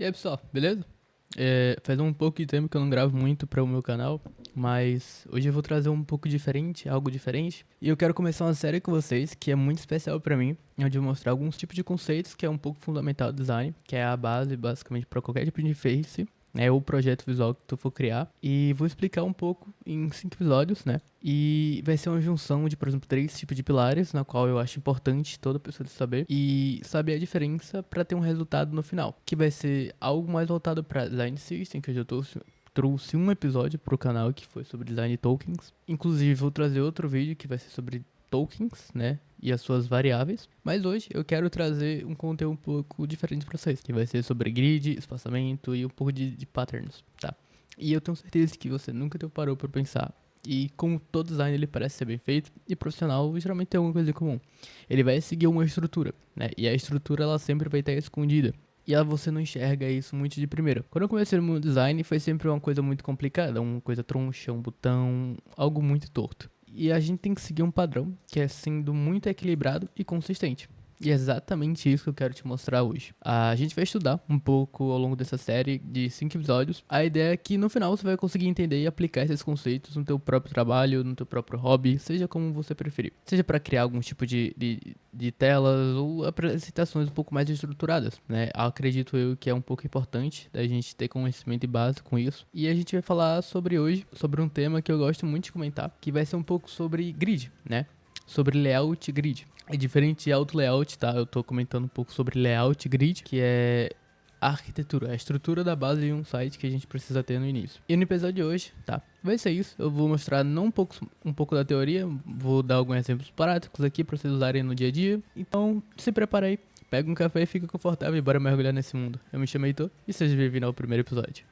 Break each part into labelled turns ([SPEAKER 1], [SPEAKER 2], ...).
[SPEAKER 1] E aí pessoal, beleza? Faz um pouco de tempo que eu não gravo muito para o meu canal, mas hoje eu vou trazer um pouco diferente, algo diferente. E eu quero começar uma série com vocês que é muito especial para mim, onde eu vou mostrar alguns tipos de conceitos que é um pouco fundamental do design, que é a base basicamente para qualquer tipo de face, né, ou projeto visual que tu for criar. E vou explicar um pouco em 5 episódios, né? E vai ser uma junção de, por exemplo, 3 tipos de pilares, na qual eu acho importante toda pessoa saber e saber a diferença para ter um resultado no final, que vai ser algo mais voltado para design system, que eu já trouxe um episódio pro canal que foi sobre design tokens. Inclusive vou trazer outro vídeo que vai ser sobre tokens, né, e as suas variáveis. Mas hoje eu quero trazer um conteúdo um pouco diferente para vocês, que vai ser sobre grid, espaçamento e um pouco de patterns, tá? E eu tenho certeza que você nunca parou para pensar. E como todo design ele parece ser bem feito e profissional, geralmente tem alguma coisa em comum. Ele vai seguir uma estrutura, né? E a estrutura ela sempre vai estar escondida. E você não enxerga isso muito de primeira. Quando eu comecei no mundo design, foi sempre uma coisa muito complicada, uma coisa troncha, um botão, algo muito torto. E a gente tem que seguir um padrão que é sendo muito equilibrado e consistente. E é exatamente isso que eu quero te mostrar hoje. A gente vai estudar um pouco ao longo dessa série de 5 episódios. A ideia é que no final você vai conseguir entender e aplicar esses conceitos no teu próprio trabalho, no teu próprio hobby, seja como você preferir. Seja para criar algum tipo de telas ou apresentações um pouco mais estruturadas, né? Acredito eu que é um pouco importante da gente ter conhecimento e base com isso. E a gente vai falar sobre hoje, sobre um tema que eu gosto muito de comentar, que vai ser um pouco sobre grid, né? Sobre layout grid. É diferente de auto layout, tá? Eu tô comentando um pouco sobre layout grid, que é a arquitetura, a estrutura da base de um site que a gente precisa ter no início. E no episódio de hoje, tá? Vai ser isso. Eu vou mostrar não um pouco da teoria, vou dar alguns exemplos práticos aqui para vocês usarem no dia a dia. Então, se prepara aí, pega um café e fica confortável e bora mergulhar nesse mundo. Eu me chamo Heitor e seja bem-vindo ao primeiro episódio.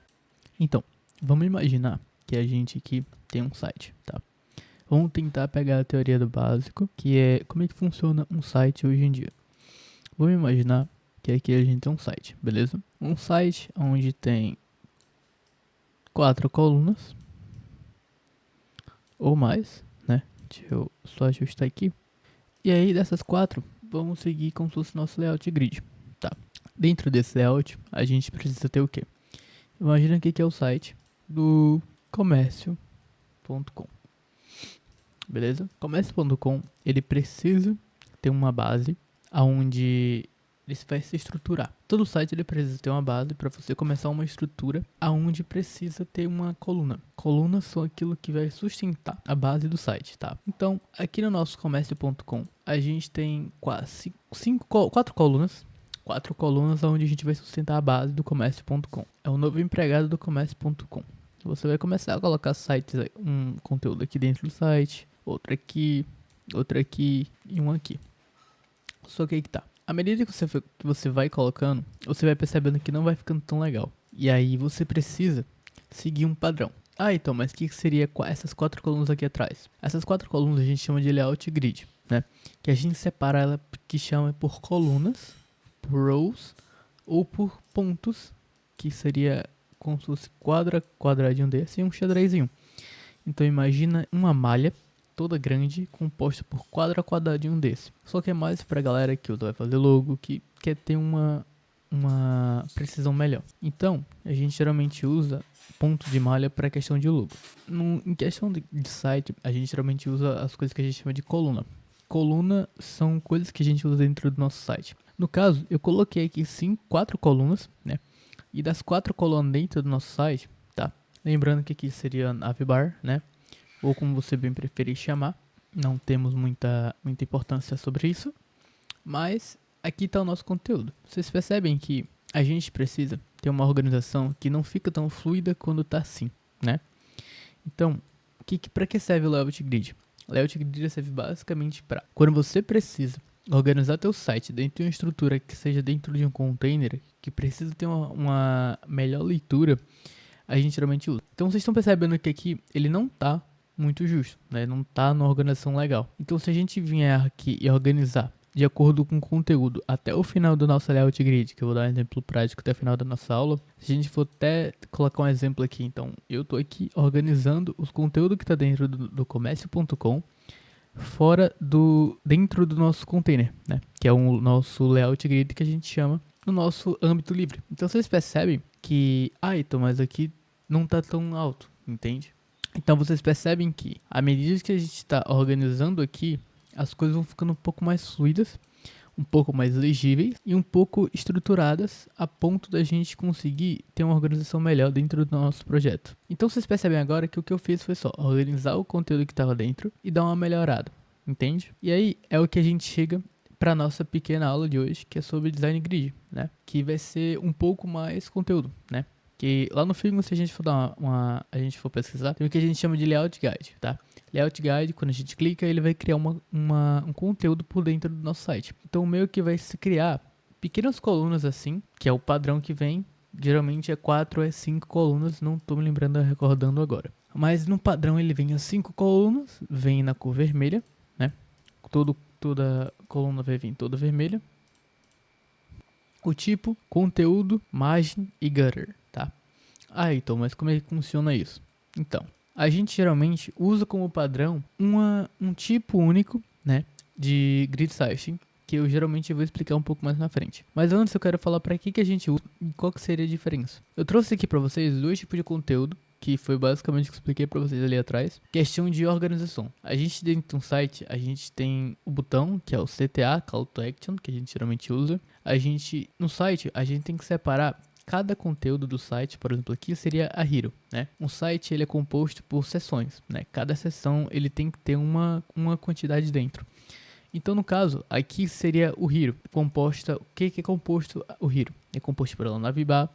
[SPEAKER 1] Então, vamos imaginar que a gente aqui tem um site, tá? Vamos tentar pegar a teoria do básico, que é como é que funciona um site hoje em dia. Vamos imaginar que aqui a gente tem um site, beleza? Um site onde tem 4 colunas, ou mais, né? Deixa eu só ajustar aqui. E aí dessas 4, vamos seguir como se fosse nosso layout grid, tá? Dentro desse layout, a gente precisa ter o quê? Imagina que aqui é o site do comércio.com. Beleza? Comércio.com, ele precisa ter uma base aonde ele vai se estruturar. Todo site ele precisa ter uma base para você começar uma estrutura aonde precisa ter uma coluna. Colunas são aquilo que vai sustentar a base do site, tá? Então, aqui no nosso comércio.com, a gente tem quase 4 colunas. 4 colunas onde a gente vai sustentar a base do comércio.com. É o novo empregado do comércio.com. Você vai começar a colocar um conteúdo aqui dentro do site, outro aqui e um aqui. Só que aí que tá. À medida que você vai colocando, você vai percebendo que não vai ficando tão legal. E aí você precisa seguir um padrão. Ah, então, mas o que seria essas 4 colunas aqui atrás? Essas 4 colunas a gente chama de layout grid, né? Que a gente separa ela, que chama por colunas, por rows ou por pontos, que seria como se fosse quadradinho desse e um xadrezinho. Então imagina uma malha toda grande composta por quadradinho desse. Só que é mais pra galera que vai fazer logo, que quer ter uma precisão melhor. Então a gente geralmente usa ponto de malha para questão de logo. Em questão de site, a gente geralmente usa as coisas que a gente chama de coluna. Coluna são coisas que a gente usa dentro do nosso site. No caso, eu coloquei aqui 4 colunas, né? E das 4 colunas dentro do nosso site, tá? Lembrando que aqui seria a navbar, né? Ou como você bem preferir chamar. Não temos muita importância sobre isso. Mas aqui está o nosso conteúdo. Vocês percebem que a gente precisa ter uma organização que não fica tão fluida quando está assim, né? Então, para que serve o layout grid? O layout grid serve basicamente para quando você precisa organizar teu site dentro de uma estrutura que seja dentro de um container, que precisa ter uma melhor leitura, a gente geralmente usa. Então vocês estão percebendo que aqui ele não está muito justo, né? Não está numa organização legal. Então se a gente vier aqui e organizar de acordo com o conteúdo até o final do nosso layout grid, que eu vou dar um exemplo prático até o final da nossa aula, se a gente for até colocar um exemplo aqui, então eu estou aqui organizando os conteúdos que está dentro do comércio.com dentro do nosso container, né? Que é o nosso layout grid que a gente chama no nosso âmbito livre. Então vocês percebem que, então, mas aqui não tá tão alto, entende? Então vocês percebem que, à medida que a gente está organizando aqui, as coisas vão ficando um pouco mais fluidas, um pouco mais legíveis e um pouco estruturadas a ponto da gente conseguir ter uma organização melhor dentro do nosso projeto. Então vocês percebem agora que o que eu fiz foi só organizar o conteúdo que estava dentro e dar uma melhorada, entende? E aí é o que a gente chega para nossa pequena aula de hoje, que é sobre design grid, né? Que vai ser um pouco mais conteúdo, né? Que lá no Figma, se a gente for dar a gente for pesquisar, tem o que a gente chama de layout guide, tá? Layout guide, quando a gente clica, ele vai criar um conteúdo por dentro do nosso site. Então, meio que vai se criar pequenas colunas assim, que é o padrão que vem. Geralmente é 4 ou 5 colunas, não tô me lembrando, recordando agora. Mas no padrão ele vem as 5 colunas, vem na cor vermelha, né? Toda coluna vai vir toda vermelha. O tipo, conteúdo, margem e gutter, tá? Então, mas como é que funciona isso? Então, a gente geralmente usa como padrão um tipo único, né, de grid sizing, que eu geralmente vou explicar um pouco mais na frente. Mas antes eu quero falar para que a gente usa e qual que seria a diferença. Eu trouxe aqui para vocês 2 tipos de conteúdo, que foi basicamente o que eu expliquei para vocês ali atrás. Questão de organização. A gente dentro de um site, a gente tem o botão, que é o CTA, Call to Action, que a gente geralmente usa. No site, a gente tem que separar cada conteúdo do site. Por exemplo, aqui seria a Hero, né? Um site, ele é composto por seções, né? Cada seção, ele tem que ter uma quantidade dentro. Então, no caso, aqui seria o Hero. O que é composto o Hero? É composto pela navbar,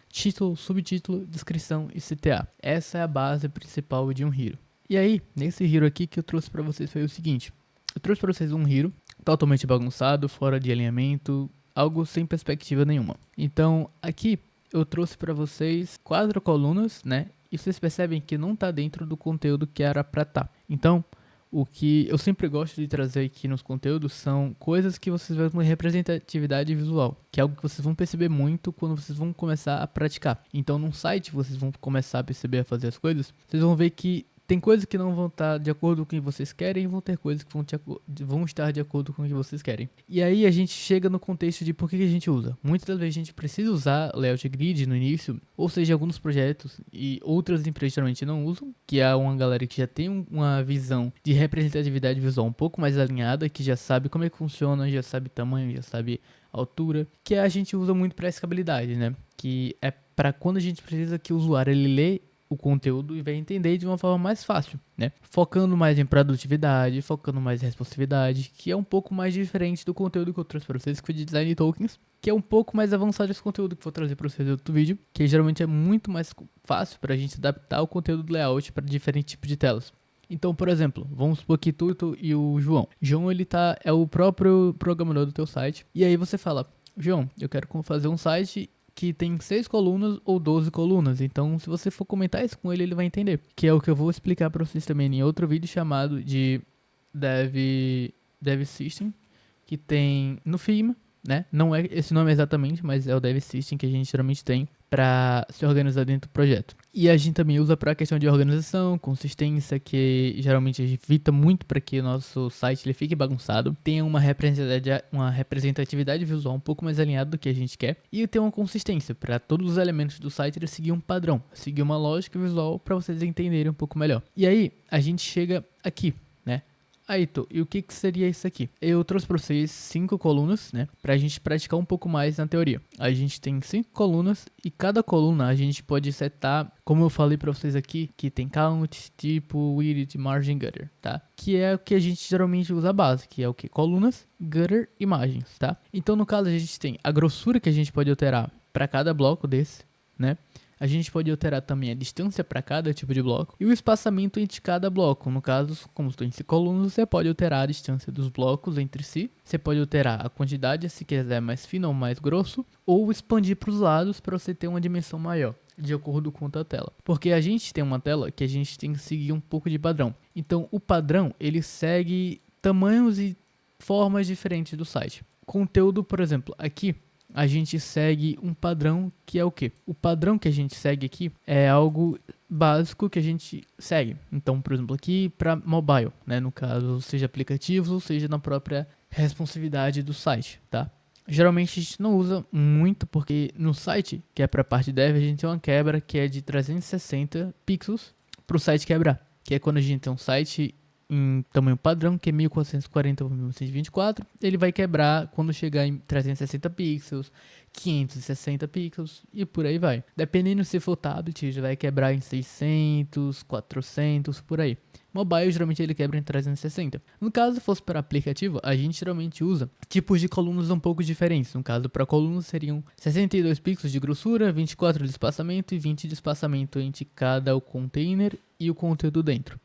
[SPEAKER 1] título, subtítulo, descrição e CTA. Essa é a base principal de um Hero. E aí, nesse Hero aqui que eu trouxe para vocês foi o seguinte. Eu trouxe para vocês um Hero totalmente bagunçado, fora de alinhamento, algo sem perspectiva nenhuma. Então, aqui eu trouxe para vocês 4 colunas, né? E vocês percebem que não está dentro do conteúdo que era para estar. Então, o que eu sempre gosto de trazer aqui nos conteúdos são coisas que vocês vão ter representatividade visual, que é algo que vocês vão perceber muito quando vocês vão começar a praticar. Então, num site, vocês vão começar a perceber, a fazer as coisas, vocês vão ver que tem coisas que não vão estar de acordo com o que vocês querem e vão ter coisas que vão estar de acordo com o que vocês querem. E aí a gente chega no contexto de por que a gente usa. Muitas das vezes a gente precisa usar layout grid no início, ou seja, alguns projetos e outras empresas geralmente não usam, que é uma galera que já tem uma visão de representatividade visual um pouco mais alinhada, que já sabe como é que funciona, já sabe tamanho, já sabe altura, que a gente usa muito para escalabilidade, né? Que é para quando a gente precisa que o usuário ele lê o conteúdo e vai entender de uma forma mais fácil, né? Focando mais em produtividade, focando mais em responsividade, que é um pouco mais diferente do conteúdo que eu trouxe para vocês, que foi de design tokens, que é um pouco mais avançado esse conteúdo que eu vou trazer para vocês em outro vídeo, que geralmente é muito mais fácil para a gente adaptar o conteúdo do layout para diferentes tipos de telas. Então, por exemplo, vamos supor que tu e o João. João, ele é o próprio programador do teu site. E aí você fala, João, eu quero fazer um site que tem 6 colunas ou 12 colunas. Então, se você for comentar isso com ele, ele vai entender. Que é o que eu vou explicar para vocês também em outro vídeo chamado de Dev System, que tem no Figma, né? Não é esse nome exatamente, mas é o Dev System que a gente geralmente tem para se organizar dentro do projeto. E a gente também usa para a questão de organização, consistência, que geralmente evita muito para que o nosso site ele fique bagunçado, tenha uma representatividade visual um pouco mais alinhada do que a gente quer e ter uma consistência para todos os elementos do site ele seguir um padrão, seguir uma lógica visual para vocês entenderem um pouco melhor. E aí a gente chega aqui, né? E o que seria isso aqui? Eu trouxe para vocês 5 colunas, né? Pra gente praticar um pouco mais na teoria. A gente tem 5 colunas e cada coluna a gente pode setar, como eu falei para vocês aqui, que tem count, tipo, width, margin, gutter, tá? Que é o que a gente geralmente usa a base, que é o que? Colunas, gutter e margens, tá? Então no caso a gente tem a grossura que a gente pode alterar para cada bloco desse, né? A gente pode alterar também a distância para cada tipo de bloco e o espaçamento entre cada bloco. No caso, como estou em 5 colunas, você pode alterar a distância dos blocos entre si. Você pode alterar a quantidade, se quiser mais fino ou mais grosso, ou expandir para os lados para você ter uma dimensão maior, de acordo com a tela. Porque a gente tem uma tela que a gente tem que seguir um pouco de padrão. Então, o padrão, ele segue tamanhos e formas diferentes do site. Conteúdo, por exemplo, aqui a gente segue um padrão que é o quê? O padrão que a gente segue aqui é algo básico que a gente segue. Então, por exemplo, aqui para mobile, né? No caso, seja aplicativos ou seja na própria responsividade do site, tá? Geralmente a gente não usa muito porque no site, que é para a parte dev, a gente tem uma quebra que é de 360 pixels para o site quebrar. Que é quando a gente tem um site em tamanho padrão, que é 1440 por 1124, ele vai quebrar quando chegar em 360 pixels, 560 pixels e por aí vai. Dependendo se for tablet, ele vai quebrar em 600, 400, por aí. Mobile, geralmente ele quebra em 360. No caso, fosse para aplicativo, a gente geralmente usa tipos de colunas um pouco diferentes. No caso, para colunas seriam 62 pixels de grossura, 24 de espaçamento e 20 de espaçamento entre cada o container e o conteúdo dentro.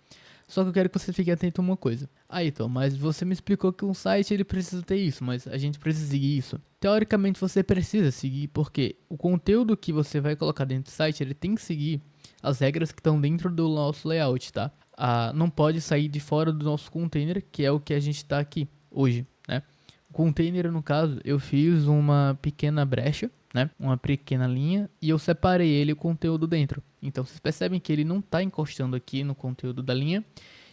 [SPEAKER 1] Só que eu quero que você fique atento a uma coisa. Ah, então, mas você me explicou que um site ele precisa ter isso, mas a gente precisa seguir isso. Teoricamente você precisa seguir, porque o conteúdo que você vai colocar dentro do site, ele tem que seguir as regras que estão dentro do nosso layout, tá? Não pode sair de fora do nosso container, que é o que a gente está aqui hoje, né? O container, no caso, eu fiz uma pequena brecha, né? Uma pequena linha e eu separei ele o conteúdo dentro. Então vocês percebem que ele não está encostando aqui no conteúdo da linha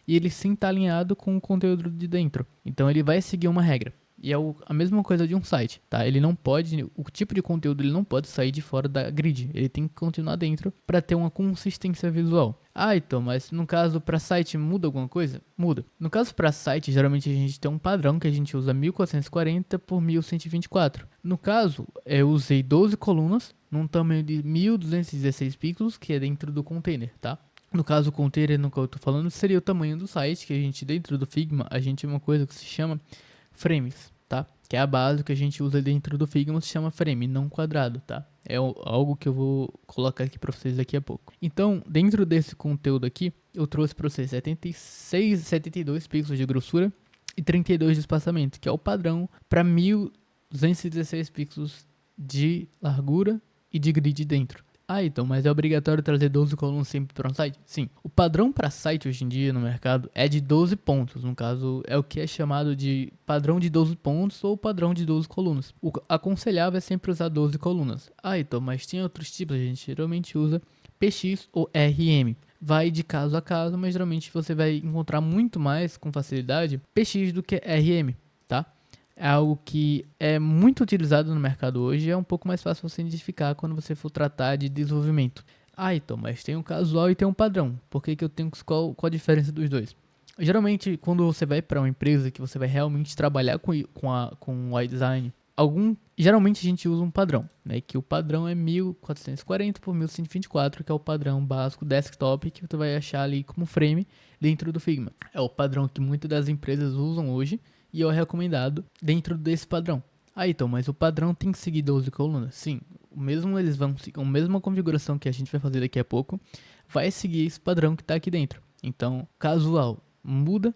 [SPEAKER 1] e ele sim está alinhado com o conteúdo de dentro. Então ele vai seguir uma regra. E é a mesma coisa de um site, tá? Ele não pode, o tipo de conteúdo ele não pode sair de fora da grid. Ele tem que continuar dentro para ter uma consistência visual. Ah, então, mas no caso para site muda alguma coisa? Muda. No caso para site, geralmente a gente tem um padrão que a gente usa 1440 por 1124. No caso, eu usei 12 colunas num tamanho de 1216 pixels, que é dentro do container, tá? No caso, o container no que eu tô falando seria o tamanho do site, que a gente dentro do Figma, a gente tem uma coisa que se chama frames, tá? Que é a base que a gente usa dentro do Figma, se chama frame, não quadrado, tá? É algo que eu vou colocar aqui para vocês daqui a pouco. Então, dentro desse conteúdo aqui, eu trouxe para vocês 72 pixels de grossura e 32 de espaçamento, que é o padrão para 1216 pixels de largura e de grid dentro. Ah, então, mas é obrigatório trazer 12 colunas sempre para um site? Sim. O padrão para site hoje em dia no mercado é de 12 pontos. No caso, é o que é chamado de padrão de 12 pontos ou padrão de 12 colunas. O aconselhável é sempre usar 12 colunas. Ah, então, mas tem outros tipos. A gente geralmente usa PX ou RM. Vai de caso a caso, mas geralmente você vai encontrar muito mais com facilidade PX do que RM, tá? É algo que é muito utilizado no mercado hoje e é um pouco mais fácil você identificar quando você for tratar de desenvolvimento. Ah, então, mas tem um casual e tem um padrão. Por que eu tenho qual a diferença dos dois? Geralmente, quando você vai para uma empresa que você vai realmente trabalhar com o iDesign, geralmente a gente usa um padrão, né? Que o padrão é 1440 por 1124, que é o padrão básico desktop que você vai achar ali como frame dentro do Figma. É o padrão que muitas das empresas usam hoje e é recomendado dentro desse padrão. Ah, então, mas o padrão tem que seguir 12 colunas? Sim, eles vão seguir a mesma configuração que a gente vai fazer daqui a pouco, vai seguir esse padrão que está aqui dentro. Então, casual, muda,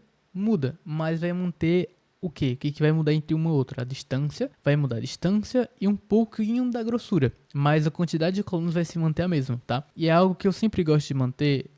[SPEAKER 1] mas vai manter o quê? O que vai mudar entre uma e outra? A distância, vai mudar a distância e um pouquinho da grossura, mas a quantidade de colunas vai se manter a mesma, tá? E é algo que eu sempre gosto de manter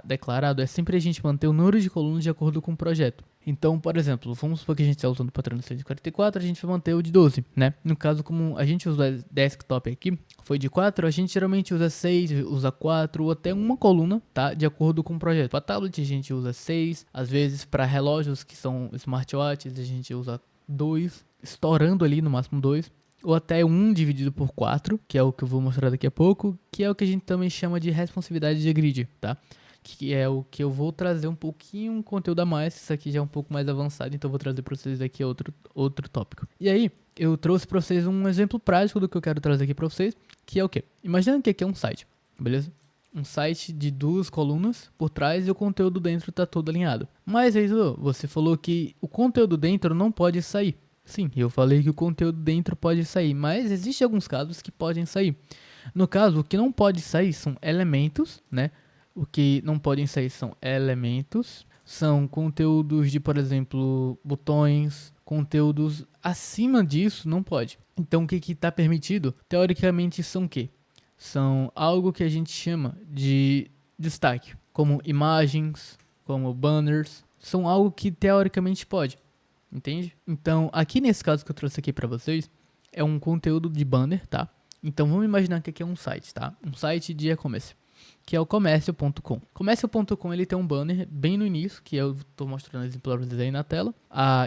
[SPEAKER 1] declarado, é sempre a gente manter o número de colunas de acordo com o projeto. Então, por exemplo, vamos supor que a gente está usando o padrão 144, a gente vai manter o de 12, né? No caso, como a gente usa o desktop aqui, foi de 4, a gente geralmente usa 6, usa 4 ou até uma coluna, tá? De acordo com o projeto. Para tablet a gente usa 6, às vezes para relógios que são smartwatches a gente usa 2, estourando ali no máximo 2. Ou até 1 dividido por 4, que é o que eu vou mostrar daqui a pouco, que é o que a gente também chama de responsividade de grid, tá? Que é o que eu vou trazer um pouquinho um conteúdo a mais, isso aqui já é um pouco mais avançado, então eu vou trazer para vocês aqui outro tópico. E aí, eu trouxe para vocês um exemplo prático do que eu quero trazer aqui para vocês, que é o quê? Imagina que aqui é um site, beleza? Um site de 2 colunas por trás e o conteúdo dentro está todo alinhado. Mas aí, você falou que o conteúdo dentro não pode sair. Sim, eu falei que o conteúdo dentro pode sair, mas existem alguns casos que podem sair. No caso, o que não pode sair são elementos, né? O que não podem sair são elementos, são conteúdos de, por exemplo, botões, conteúdos acima disso não pode. Então o que está permitido, teoricamente, são o quê? São algo que a gente chama de destaque, como imagens, como banners, são algo que teoricamente pode, entende? Então aqui nesse caso que eu trouxe aqui para vocês, é um conteúdo de banner, tá? Então vamos imaginar que aqui é um site, tá? Um site de e-commerce. que é o comércio.com. Comércio.com ele tem um banner bem no início, que eu estou mostrando exemplo para vocês aí na tela.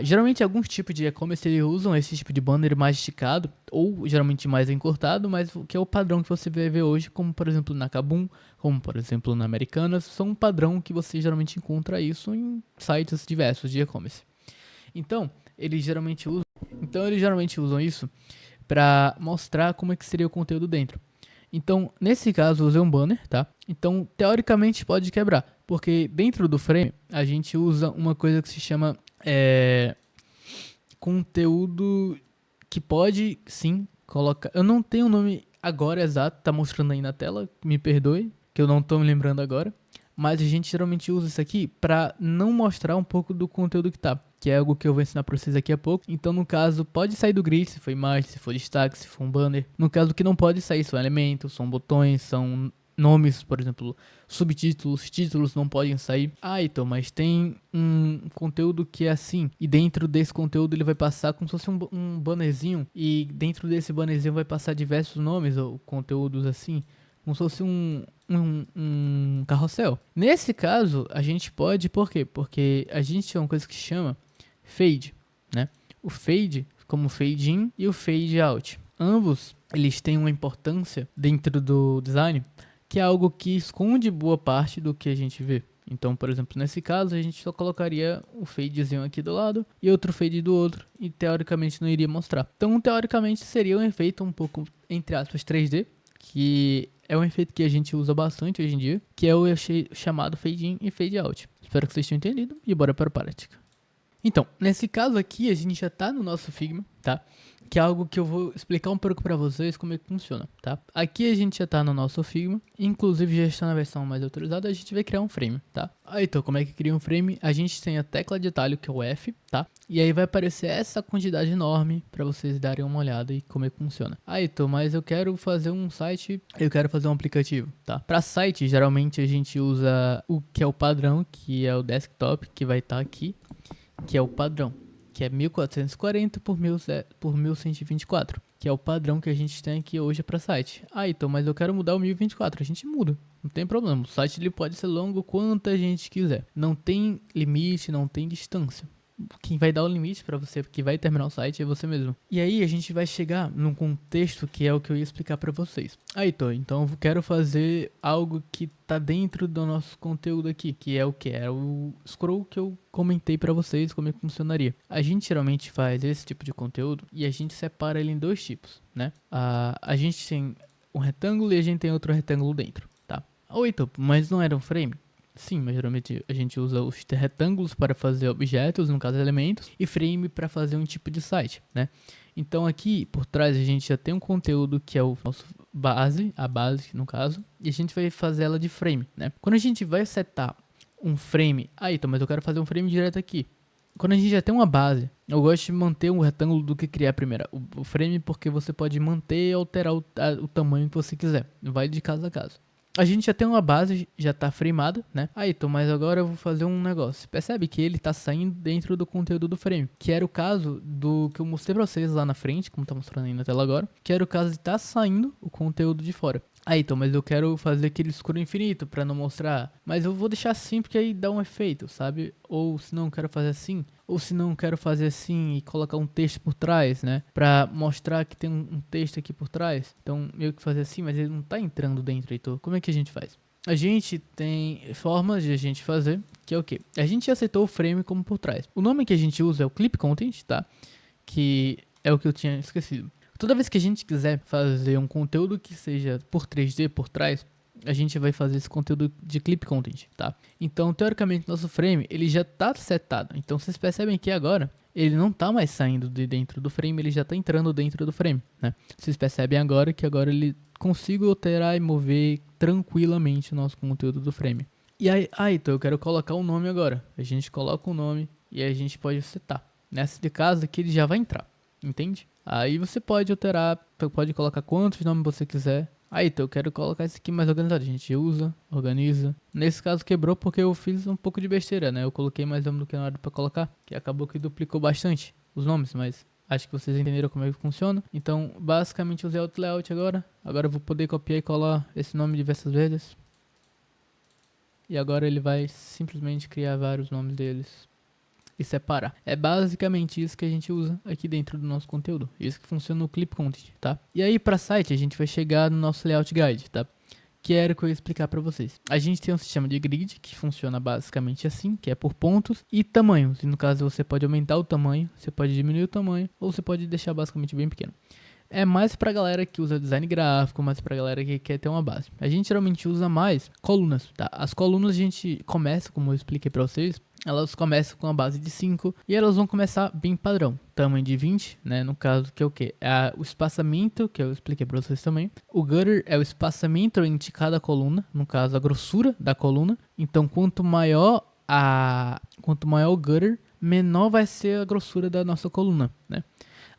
[SPEAKER 1] Geralmente alguns tipos de e-commerce eles usam esse tipo de banner mais esticado, ou geralmente mais encurtado, mas que é o padrão que você vai ver hoje, como por exemplo na Kabum, como por exemplo na Americanas, são um padrão que você geralmente encontra isso em sites diversos de e-commerce. Então, eles geralmente usam isso para mostrar como é que seria o conteúdo dentro. Então, nesse caso, eu usei um banner, tá? Então, teoricamente, pode quebrar. Porque dentro do frame, a gente usa uma coisa que se chama conteúdo que pode, sim, colocar... Eu não tenho o nome agora exato, tá mostrando aí na tela, me perdoe, que eu não tô me lembrando agora. Mas a gente geralmente usa isso aqui para não mostrar um pouco do conteúdo que tá, que é algo que eu vou ensinar para vocês daqui a pouco. Então, no caso, pode sair do grid, se for imagem, se for destaque, se for um banner. No caso, o que não pode sair são elementos, são botões, são nomes, por exemplo, subtítulos, títulos não podem sair. Então, mas tem um conteúdo que é assim, e dentro desse conteúdo ele vai passar como se fosse um bannerzinho, e dentro desse bannerzinho vai passar diversos nomes ou conteúdos assim, como se fosse um carrossel. Nesse caso, a gente pode, por quê? Porque a gente tem uma coisa que chama fade, né? O fade, como o fade in e o fade out. Ambos, eles têm uma importância dentro do design, que é algo que esconde boa parte do que a gente vê. Então, por exemplo, nesse caso, a gente só colocaria um fadezinho aqui do lado e outro fade do outro, e teoricamente não iria mostrar. Então, teoricamente, seria um efeito um pouco, entre aspas, 3D, que é um efeito que a gente usa bastante hoje em dia, que é o chamado fade in e fade out. Espero que vocês tenham entendido e bora para a prática. Então, nesse caso aqui, a gente já está no nosso Figma, tá? Que é algo que eu vou explicar um pouco para vocês como é que funciona, tá? Aqui a gente já está no nosso Figma, inclusive já está na versão mais autorizada, a gente vai criar um frame, tá? Então, como é que cria um frame? A gente tem a tecla de atalho, que é o F, tá? E aí vai aparecer essa quantidade enorme para vocês darem uma olhada e como é que funciona. Então, mas eu quero fazer um site, eu quero fazer um aplicativo, tá? Para site, geralmente a gente usa o que é o padrão, que é o desktop, que vai estar aqui, que é o padrão, que é 1440 por 1124, que é o padrão que a gente tem aqui hoje para site. Então, mas eu quero mudar o 1024, a gente muda, não tem problema. O site ele pode ser longo quanto a gente quiser, não tem limite, não tem distância. Quem vai dar o limite para você, que vai terminar o site, é você mesmo. E aí a gente vai chegar num contexto que é o que eu ia explicar para vocês. Então eu quero fazer algo que tá dentro do nosso conteúdo aqui, que é o que? É o scroll que eu comentei para vocês como é que funcionaria. A gente geralmente faz esse tipo de conteúdo e a gente separa ele em dois tipos, né? A gente tem um retângulo e a gente tem outro retângulo dentro, tá? Então, mas não era um frame? Sim, mas geralmente a gente usa os retângulos para fazer objetos, no caso elementos, e frame para fazer um tipo de site, né? Então aqui por trás a gente já tem um conteúdo que é o nosso base, a base no caso, e a gente vai fazer ela de frame, né? Quando a gente vai setar um frame, então, mas eu quero fazer um frame direto aqui. Quando a gente já tem uma base, eu gosto de manter um retângulo do que criar primeiro o frame, porque você pode manter e alterar o tamanho que você quiser, vai de caso a caso. A gente já tem uma base, já tá frameada, né? Então, mas agora eu vou fazer um negócio. Percebe que ele tá saindo dentro do conteúdo do frame, que era o caso do que eu mostrei pra vocês lá na frente, como tá mostrando aí na tela agora, que era o caso de tá saindo o conteúdo de fora. Então, mas eu quero fazer aquele escuro infinito pra não mostrar. Mas eu vou deixar assim porque aí dá um efeito, sabe? Ou se não, eu quero fazer assim. Ou se não, eu quero fazer assim e colocar um texto por trás, né? Pra mostrar que tem um texto aqui por trás. Então, meio que fazer assim, mas ele não tá entrando dentro, Heitor. Como é que a gente faz? A gente tem formas de a gente fazer, que é o quê? A gente aceitou o frame como por trás. O nome que a gente usa é o Clip Content, tá? Que é o que eu tinha esquecido. Toda vez que a gente quiser fazer um conteúdo que seja por 3D por trás, a gente vai fazer esse conteúdo de clip content, tá? Então, teoricamente, nosso frame, ele já tá setado. Então, vocês percebem que agora, ele não tá mais saindo de dentro do frame, ele já tá entrando dentro do frame, né? Vocês percebem agora que agora ele consigo alterar e mover tranquilamente o nosso conteúdo do frame. E aí, então eu quero colocar um nome agora. A gente coloca um nome e aí a gente pode setar. Nesse caso aqui, ele já vai entrar, entende? Aí você pode alterar, pode colocar quantos nomes você quiser. Então eu quero colocar esse aqui mais organizado. A gente usa, organiza. Nesse caso quebrou porque eu fiz um pouco de besteira, né? Eu coloquei mais nome do que na hora pra colocar, que acabou que duplicou bastante os nomes, mas acho que vocês entenderam como é que funciona. Então, basicamente usei o layout agora. Agora eu vou poder copiar e colar esse nome diversas vezes. e agora ele vai simplesmente criar vários nomes deles e separar. É basicamente isso que a gente usa aqui dentro do nosso conteúdo. Isso que funciona no Clip Content, tá? E aí para site a gente vai chegar no nosso Layout Guide, tá? Que era o que eu ia explicar para vocês. A gente tem um sistema de grid que funciona basicamente assim, que é por pontos e tamanhos. E no caso você pode aumentar o tamanho, você pode diminuir o tamanho, ou você pode deixar basicamente bem pequeno. É mais pra galera que usa design gráfico, mais pra galera que quer ter uma base. A gente geralmente usa mais colunas, tá? As colunas a gente começa, como eu expliquei pra vocês, elas começam com a base de 5 e elas vão começar bem padrão. Tamanho de 20, né? No caso, que é o quê? É o espaçamento, que eu expliquei pra vocês também. O gutter é o espaçamento entre cada coluna, no caso, a grossura da coluna. Então, quanto maior o gutter, menor vai ser a grossura da nossa coluna, né?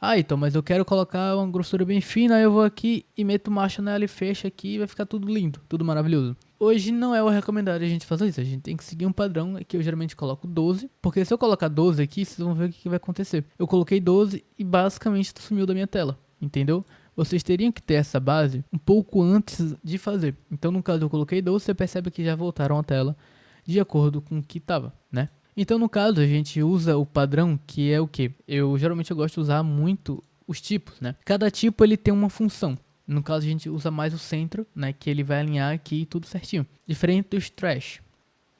[SPEAKER 1] Ah, então, mas eu quero colocar uma grossura bem fina, aí eu vou aqui e meto marcha nela e fecho aqui e vai ficar tudo lindo, tudo maravilhoso. Hoje não é o recomendado a gente fazer isso, a gente tem que seguir um padrão que eu geralmente coloco 12, porque se eu colocar 12 aqui, vocês vão ver o que vai acontecer. Eu coloquei 12 e basicamente sumiu da minha tela, entendeu? Vocês teriam que ter essa base um pouco antes de fazer. Então, no caso eu coloquei 12, você percebe que já voltaram à tela de acordo com o que estava, né? Então, no caso, a gente usa o padrão, que é o que? Eu geralmente gosto de usar muito os tipos, né? Cada tipo ele tem uma função. No caso, a gente usa mais o centro, né? Que ele vai alinhar aqui tudo certinho. Diferente dos trash,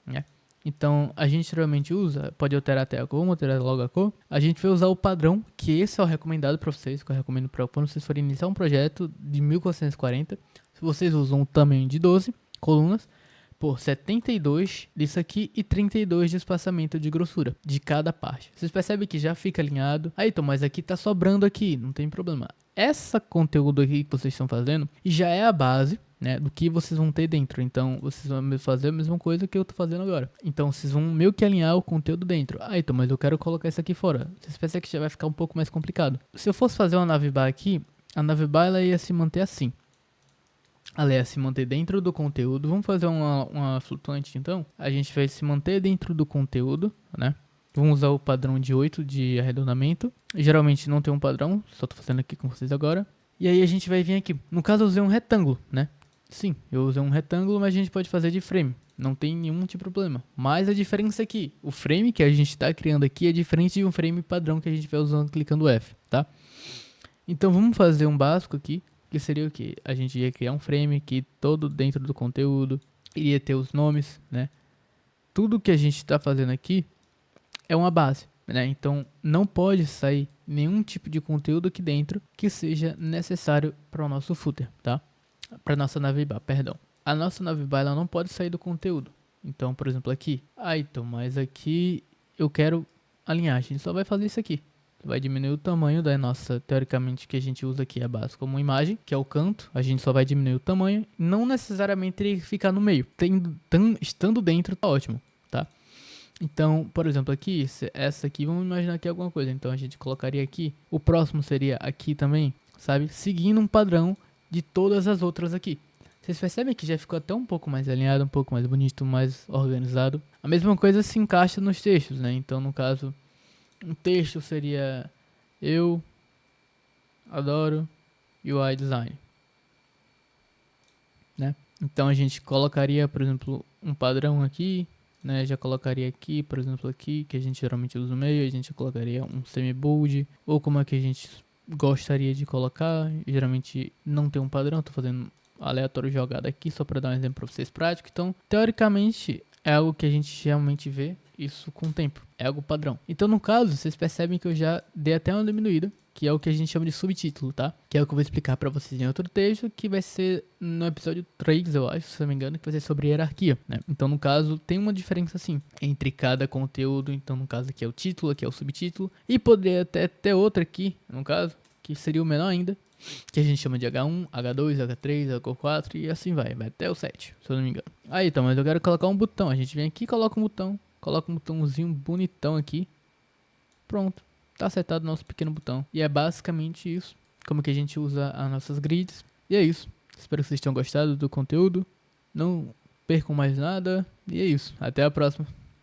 [SPEAKER 1] né? Então, a gente geralmente usa, pode alterar até a cor, vamos alterar logo a cor. A gente vai usar o padrão, que esse é o recomendado para vocês, que eu recomendo para quando vocês forem iniciar um projeto de 1440. Se vocês usam o tamanho de 12 colunas, por 72 disso aqui e 32 de espaçamento de grossura de cada parte. Vocês percebem que já fica alinhado. Aí, então, mas aqui tá sobrando aqui, não tem problema. Essa conteúdo aqui que vocês estão fazendo já é a base, né, do que vocês vão ter dentro. Então, vocês vão fazer a mesma coisa que eu tô fazendo agora. Então, vocês vão meio que alinhar o conteúdo dentro. Ah, então, mas eu quero colocar isso aqui fora. Vocês percebem que já vai ficar um pouco mais complicado. Se eu fosse fazer uma navbar aqui, a navbar ela ia se manter assim. Ela ia se manter dentro do conteúdo. Vamos fazer uma flutuante então. A gente vai se manter dentro do conteúdo, né? Vamos usar o padrão de 8 de arredondamento. Geralmente não tem um padrão, só tô fazendo aqui com vocês agora. E aí a gente vai vir aqui. No caso eu usei um retângulo, né? Sim, eu usei um retângulo, mas a gente pode fazer de frame. Não tem nenhum tipo de problema. Mas a diferença aqui, o frame que a gente está criando aqui é diferente de um frame padrão que a gente vai usando clicando F, tá? Então vamos fazer um básico aqui. Que seria o que? A gente ia criar um frame aqui todo dentro do conteúdo, iria ter os nomes, né? Tudo que a gente está fazendo aqui é uma base, né? Então não pode sair nenhum tipo de conteúdo aqui dentro que seja necessário para o nosso footer, tá? Para nossa navbar, perdão. A nossa navbar ela não pode sair do conteúdo. Então, por exemplo, aqui. Ah, então, mas aqui eu quero alinhar. A gente só vai fazer isso aqui. Vai diminuir o tamanho da nossa, teoricamente, que a gente usa aqui a base como imagem, que é o canto. A gente só vai diminuir o tamanho, não necessariamente ele ficar no meio. Estando dentro, tá ótimo, tá? Então, por exemplo, aqui, essa aqui, vamos imaginar aqui alguma coisa. Então, a gente colocaria aqui. O próximo seria aqui também, sabe? Seguindo um padrão de todas as outras aqui. Vocês percebem que já ficou até um pouco mais alinhado, um pouco mais bonito, mais organizado. A mesma coisa se encaixa nos textos, né? Então, no caso... Um texto seria eu adoro UI design, né? Então a gente colocaria, por exemplo, um padrão aqui, né? Já colocaria aqui, por exemplo, aqui, que a gente geralmente usa no meio, a gente colocaria um semi-bold, ou como é que a gente gostaria de colocar. Geralmente não tem um padrão, tô fazendo aleatório jogada aqui só para dar um exemplo para vocês prático. Então, teoricamente, é algo que a gente realmente vê isso com o tempo, é algo padrão. Então, no caso, vocês percebem que eu já dei até uma diminuída, que é o que a gente chama de subtítulo, tá? Que é o que eu vou explicar pra vocês em outro texto, que vai ser no episódio 3, eu acho, se não me engano, que vai ser sobre hierarquia, né? Então, no caso, tem uma diferença, assim, entre cada conteúdo. Então, no caso, aqui é o título, aqui é o subtítulo, e poderia até ter outra aqui, no caso, que seria o menor ainda, que a gente chama de H1, H2, H3, H4 e assim vai até o 7, se eu não me engano. Aí, então, mas eu quero colocar um botão. A gente vem aqui e coloca um botão. Coloca um botãozinho bonitão aqui. Pronto. Tá acertado o nosso pequeno botão. E é basicamente isso. Como que a gente usa as nossas grids. E é isso. Espero que vocês tenham gostado do conteúdo. Não percam mais nada. E é isso. Até a próxima.